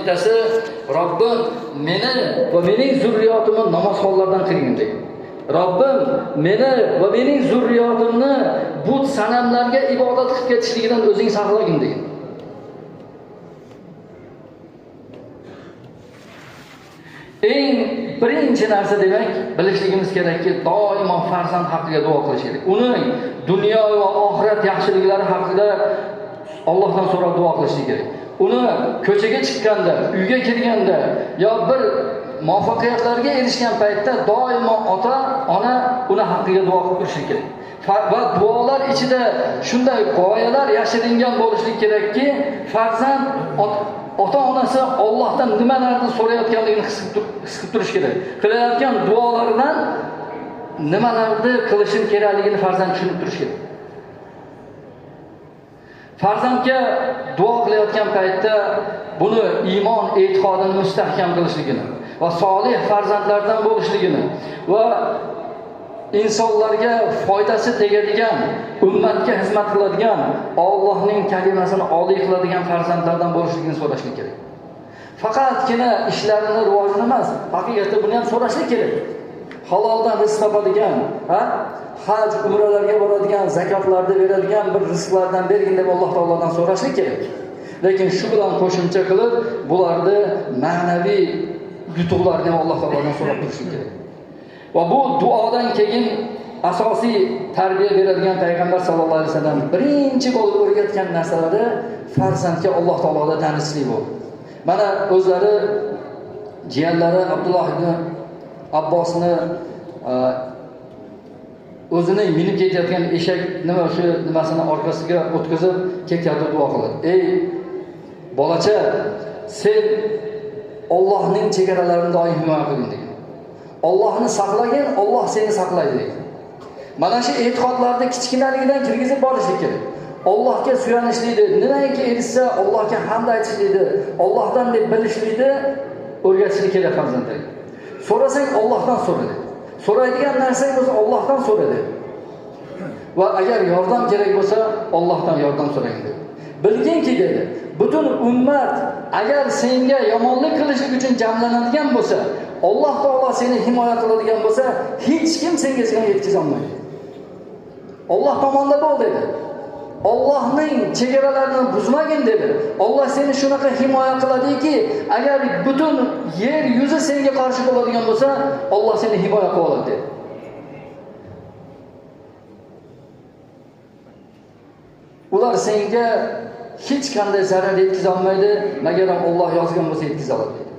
Bittasi Robbim meni va mening zurriyotimni namozxonlardan qilgin degan. Robbim meni va mening zurriyotimni but sanamlarga ibodat qilib ketishligidan o'zing saqlagin degan. Eng birinchi narsa demak, bilishligimiz kerakki, doimo farzand haqqiga duo qilish kerak. Uning dunyo va oxirat yaxshiliklari haqida Allohdan so'rab duo qilish kerak. Uni ko'chaga chiqqanda, uyga kirganda yo bir muvaffaqiyatlarga erishgan paytda doimo ota, ona uni haqqiga duo qilib turishi kerak. Va duolar ichida shunday g'oyalar yashiringan bo'lishlik kerakki, farzand ota-onasi Allohdan nimalarni so'rayotganligini his qilib turish kerak. Qilayotgan duolaridan nimalarni qilishim kerakligini farzand tushunib turish kerak. Farzandga duo qilayotgan paytda buni iymon, e'tiqodini mustahkam qilishligini va solih farzandlardan bo'lishligini va insonlarga foydasi tegadigan, ummatga xizmat qiladigan, Allohning kalimasini oliy qiladigan farzandlardan bo'lishligini so'rashlik kerak. Faqatgina ishlarini rivojini emas, haqiqatda buni ham so'rashlik kerak. Haloldan rizq topadigan, haj, umralarga boradigan, zakotlarni beradigan bir rizqlardan bergin deb Alloh taolodan so'rashlik kerak. Lekin shu bilan qo'shimcha qilib, bularni ma'naviy yutuqlarni ham Alloh taolodan so'rab turishlik kerak. Va bu duodan keyin asosiy tarbiya beradigan payg'ambar sallallohu alayhi vasallam birinchi bo'lib o'rgatgan narsalari farzandga Alloh taolodan tanishlik bo'ldi. Mana o'zlari jiyanlari Abdulloh ibn Abbosni o'zining minib ketayotgan eshak o'sha nimasini orqasiga o'tkazib ketayotib duo qiladi. Ey bolacha, sen Allohning chegaralarini doim himoya qilgin degan. Allohni saqlagin, Alloh seni saqlaydi degan. Mana shu e'tiqodlarni kichkinaligidan kirgizib borishlik kerak. Allohga suyanishlikni, nimaiki erishsa Allohga hamd aytishlikni, Allohdan deb bilishlikni o'rgatishlik kerak farzandlarga. So'rasang Allohdan so'raydi. So'raydigan narsang bo'lsa Allohdan so'raydi. Va agar yordam kerak bo'lsa Allohdan yordam so'rang dedi. Bilginki dedi, butun ummat agar senga yomonlik qilishlik uchun jamlanadigan bo'lsa, Alloh taolo seni himoya qiladigan bo'lsa, hech kim senga ziyon yetkaza olmaydi. Alloh tomonidan bo'l dedi. Allohning chegaralarini buzmagin dedi. Alloh seni shunaqa himoya qiladiki, agar butun yer yuzi senga qarshi bo'ladigan bo'lsa, Alloh seni himoya qilib oladi dedi. Ular senga hech qanday zarar yetkaza olmaydi, magar Alloh yozgan bo'lsa yetkaza oladi dedi.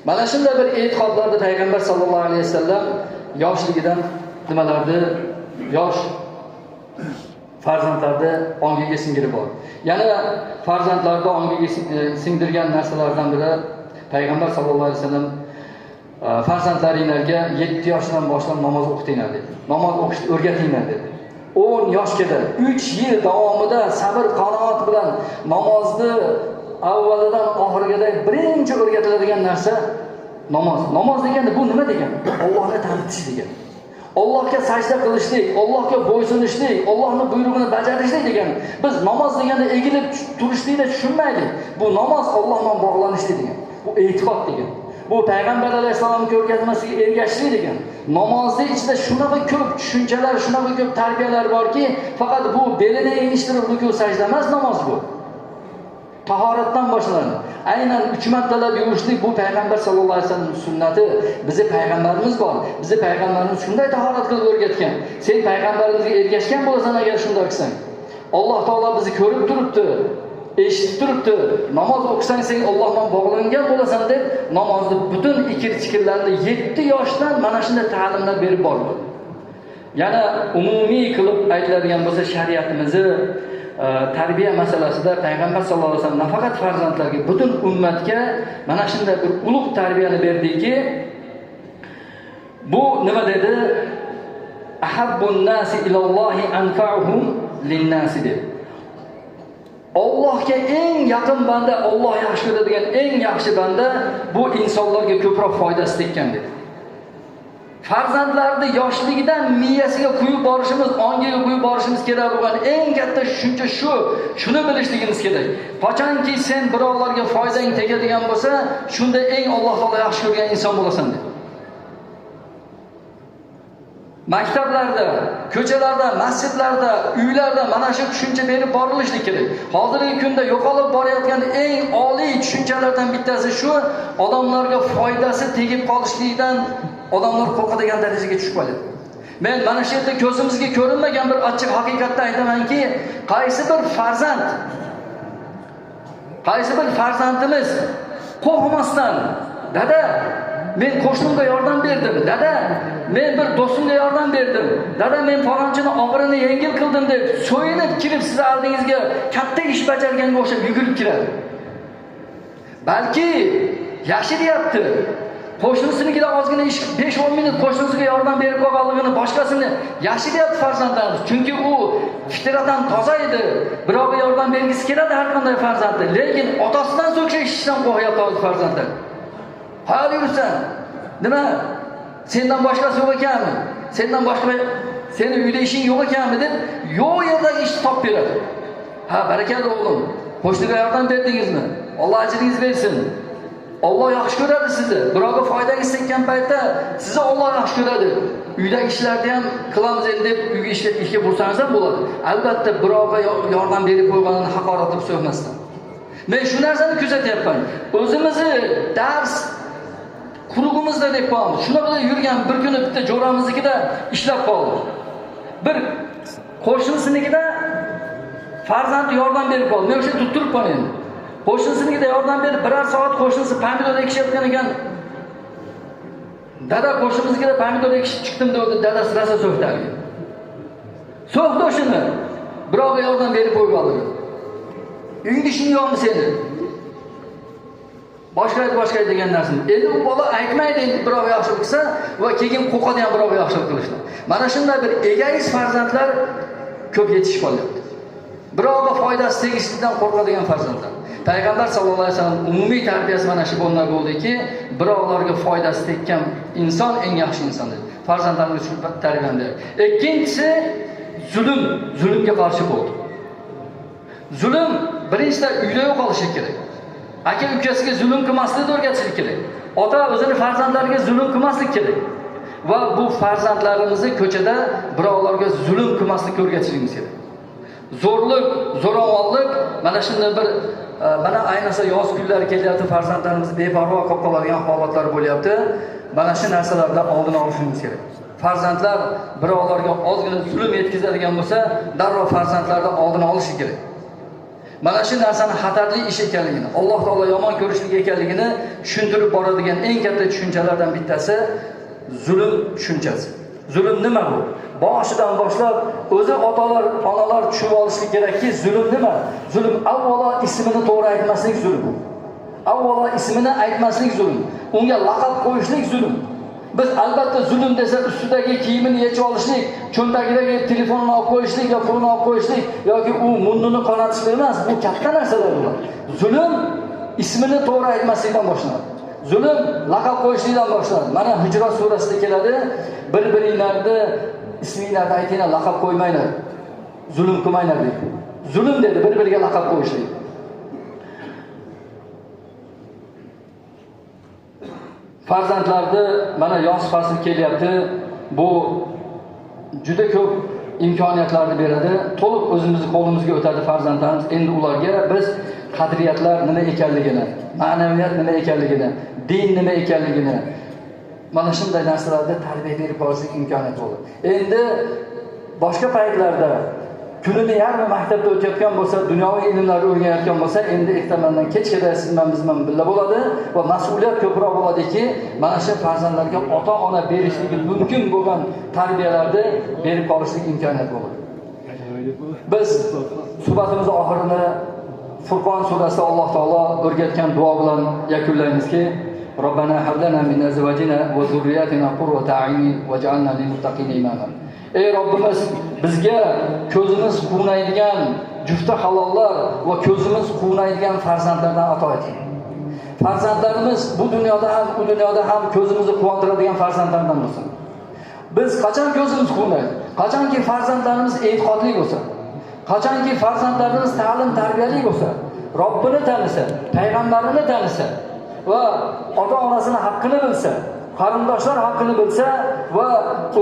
Mana shunday bir e'tiqodlarni payg'ambar sallallohu alayhi vasallam yoshligidan nimalarni yosh farzandlarni ongiga singdirib bor. Yana farzandlarni ongiga singdirgan narsalardan biri payg'ambar sallallohu alayhi vasallam farzandlaringizga 7 yoshdan boshlab namoz o'qitinglar dedi. Namoz o'qishni o'rgatinglar dedi. 10 yoshgacha 3 yil davomida sabr, qanoat bilan namozni avvalidan oxirigacha birinchi o'rgatiladigan narsa namoz. Namoz deganda bu nima degani? Allohni tanitish degani. Allohga sajda qilishlik, Allohga bo'ysunishlik, Allohning buyrug'ini bajarishlik degani. Biz namoz deganda egilib turishlikni tushunmaylik. Bu namoz Alloh bilan bog'lanishlik degani. Bu e'tiqod degani. Bu payg'ambar alayhisolamning ko'rgazmasiga ergashishlik degani. Namozning ichida shunaqa ko'p tushunchalar, shunaqa ko'p tarbiyalar borki, faqat bu belini engishtirib ruku sajda emas namoz bu. Tahoratdan boshlanadi. Aynan 3 martalab yuvishlik bu payg'ambar sallallohu alayhi vasallam sunnati. Bizi payg'ambarimiz bor. Bizi payg'ambarimiz shunday tahorat qilib o'rgatgan. Sen payg'ambarimizga ergashgan bo'lasan agar shunday qilsang. Alloh taolo bizni ko'rib turibdi, eshitib turibdi. Namoz o'qisang sen Alloh bilan bog'langan bo'lasan deb namozni butun ikir-chikirlarni 7 yoshdan mana shunday ta'limlar berib bordi. Yana umumiy qilib aytiladigan bo'lsa shariatimizni tarbiya masalasida payg'ambar sallallohu alayhi vasallam nafaqat farzandlarga, butun ummatga mana shunday bir ulug' tarbiyani berdiki, bu nima dedi? Ahabbun nasi ilallohi anfa'uhum lin-nasi dedi. Allohga eng yaqin banda, Alloh yaxshi ko'radigan eng yaxshi banda bu insonlarga ko'proq foydasi tekkan dedi. farzandlarni yoshligidan miyasiga quyib borishimiz, ongiga quyib borishimiz kerak bo'lgan eng katta tushuncha shuni bilishligimiz kerak. Qachonki sen birovlarga foydang tegadigan bo'lsa, shunda eng Alloh taolo yaxshi ko'rgan inson bo'lasan dedi. Maktablarda, ko'chalarda, masjidlarda, uylarda mana shu tushuncha berib borilishlik kerak. Hozirgi kunda yo'qolib borayotgan eng oliy tushunchalardan bittasi shu, odamlarga foydasi tegib qolishlikdan odamlar qo'rqadigan darajaga tushib qoladi. Men mana shu yerda ko'zimizga ko'rinmagan bir ochiq haqiqatni aytamanki, qaysi bir farzandimiz qo'rqmasdan, dada, men qo'shnimga yordam berdim, dada, men bir do'stimga yordam berdim, dada, men falonchini og'irini yengil qildim deb so'yinib kirib siz oldingizga katta ish bajarganga o'xshab yugurib kiradi. Balki yashiryapti. Qo'shnisinikiga ozgina ish 5-10 minut qo'shnisiga yordam berib qo'yganligini, boshqasini yashiryapti farzandlarimiz. Chunki u fitratan toza edi. Birovga yordam bergisi keladi har qanday farzandlar, lekin otasidan so'ksa ishdan qo'yapti hozir farzandlar. Hayal yursan, nima? Sendan boshqasi yo'q ekanmi? Sendan boshqa seni uyda ishing yo'q ekanmi deb yo'q yerda ish topib beradi. Ha, barakalla o'g'lim. Qo'shniga yordam berdingizmi? Alloh ajringiz bersin. Alloh yaxshi ko'radi sizni. Birovga foydangiz tekkan paytda sizni Alloh yaxshi ko'radi. Uydagi ishlarni ham qilamiz endi deb uyga ishga bursangiz ham bo'ladi. Albatta birovga yordam berib qo'yganini haqorat qilib so'zmasdan. Men shu narsani kuzatyapman. O'zimizni dars qurug'imizda deb qo'yamiz. Shuna bilan yurgan bir kuni bitta jo'ramiznikida ishlab qoldi. Bir qo'shnisinikida farzandi yordam berib qoldi. Men o'sha turibman endi. Qo'shnisiniga yordam berib, birar soat qo'shnisi pomidor ekishayotgan ekan. Dada, qo'shnimizga pomidor ekishib chiqdim dedi. Dadasi rosa so'kdi. So'kdi shuni. Birovga yordam berib qo'yganlar. Uyingda ishing yo'qmi seni? Boshqa degan narsani. Endi u bola aytmaydi, endi birovga yaxshilik qilsa va keyin qo'qadi ham birovga yaxshilik qilishni. Mana shunday bir egoist farzandlar ko'p yetishib qolyapti. Birovga foydasi tegishlikdan qo'rqadigan farzandlar. Payg'ambar sallallohu alayhi vasallam umumiy tarbiyasi mana shu bo'lgan bo'ldiki, birovlarga foydasi tekkan inson eng yaxshi inson dedi. Farzandlarga shu tarbiyani. Ikkinchisi zulmga qarshi bo'ldi. Zulm birinchidan uyda yo'qolishi kerak. Aka ukasiga zulm qilmaslikni o'rgatishlik kerak. Ota o'zini farzandlariga zulm qilmaslik kerak. Va bu farzandlarimizni ko'chada birovlarga zulm qilmaslikni o'rgatishimiz kerak. Zo'ravonlik mana shunday bir mana ayniqsa yoz kunlari kelyapti, farzandlarimiz beparvo qolib qoladigan holatlar bo'lyapti. Mana shu narsalardan oldini olishimiz kerak. Farzandlar birovlarga ozgina zulm yetkazadigan bo'lsa, darrov farzandlardan oldini olish kerak. Mana shu narsani xatarli ish ekanligini, Alloh taolo yomon ko'rishlik ekanligini tushuntirib boradigan eng katta tushunchalardan bittasi zulm tushunchasi. Zulm nima bu? Boshidan boshlab o'zi otalar, onalar tushunib olishlik kerakki, zulm nima? Zulm avvalo ismini to'g'ri aytmaslik zulm. Avvalo ismini aytmaslik zulm. Unga laqab qo'yishlik zulm. Biz albatta zulm desa ustidagi kiyimini yechib olishlik, cho'ntagidagi telefonini olib qo'yishlik yoki pulini olib qo'yishlik yoki u munnini qonatishlik emas, bu katta narsalar bular. Zulm ismini to'g'ri aytmaslikdan boshlanadi. Zulm laqab qo'yishlikdan boshlanadi. Mana Hujrat surasida keladi, bir-biringlarni isminglarni aytinglar, laqab qo'ymanglar. Zulm qilmanglar dedi. Zulm dedi bir-biriga laqab qo'yishlik. Farzandlarni mana yoz fasli kelyapti. Bu juda ko'p imkoniyatlarni beradi. To'liq o'zimizni qo'limizga o'tadi farzandlarimiz. Endi ularga biz qadriyatlar nima ekanligini, ma'naviyat nima ekanligini, din nima ekanligini mana shunday narsalarda tarbiya berib borishlik imkoniyati bo'ladi. Endi boshqa paytlarda kunini yarmi maktabda o'tayotgan bo'lsa, dunyoviy ilmlarni o'rganayotgan bo'lsa, endi ertamandan kechgada siz bilan birga bo'ladi va mas'uliyat ko'proq bo'ladiki, mana shu farzandlarga ota-ona berishligi mumkin bo'lgan tarbiyalarni berib qolishlik imkoniyat bo'ladi. Biz suhbatimiz oxirini Furqon surasida Alloh taolo o'rgatgan duo bilan yakunlaymizki, Robbana hab lana min azwajina va zurriyatina qurrata a'yun waj'alna lil muttaqina imama. Ey Robbimiz, bizga ko'zimiz quvnaydigan jufta halollar va ko'zimiz quvnaydigan farzandlardan ato eting. Farzandlarimiz bu dunyoda ham, u dunyoda ham ko'zimizni quvontiradigan farzandlardan bo'lsin. Biz qachon ko'zimiz quvnaydi? Qachonki farzandlarimiz e'tiqodli bo'lsa, qachonki farzandlarimiz ta'lim tarbiyali bo'lsa, Robbini tanisa, payg'ambarini tanisa va ota-onasini haqqini bilsa, qarindoshlar haqqini bilsa va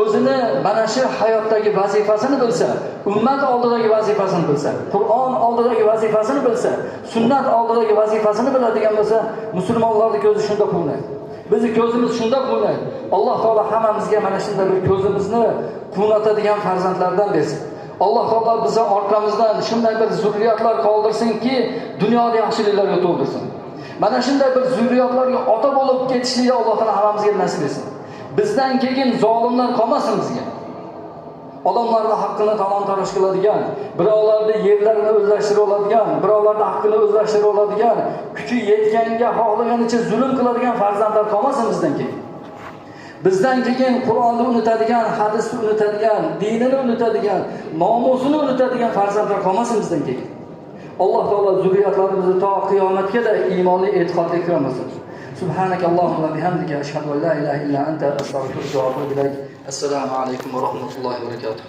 o'zini mana shu hayotdagi vazifasini bilsa, ummat oldidagi vazifasini bilsa, Qur'on oldidagi vazifasini bilsa, sunnat oldidagi vazifasini biladigan bo'lsa, musulmonlarning ko'zi shunda quvnaydi. Bizni ko'zimiz shunda quvnaydi. Alloh taolo hammamizga mana shunday bir ko'zimizni quvnatadigan farzandlardan bersin. Alloh taolo bizni orqamizdan shunday bir zurriyatlar qoldirsinki, dunyoda yaxshiliklarga to'ldirsin. Mana shunday bir zurriyatlarga ota bo'lib ketishlikni Alloh taolo hammamizga nasib etsin. Bizdan keyin zolimlar qolmasin bizga. Odamlarning haqqini talon-taroj qiladigan, birovlarning yerlarini o'zlashtirib oladigan, birovlarning haqqini o'zlashtirib oladigan, kuchi yetganga xohlaganicha zulm qiladigan farzandlar qolmasin bizdan keyin. Bizdan keyin Qur'onni unutadigan, hadisni unutadigan, dinini unutadigan, nomusini unutadigan farzandlar qolmasin bizdan keyin. Alloh taolo zurriyatlarimizni to qiyomatgacha iymonli, e'tiqodli qilmasin. Subhanakallahumma va bihamdika ashhadu an la ilaha illa anta astaghfiruka va atubu ilayk. Assalomu alaykum va rahmatullohi va barakatuh.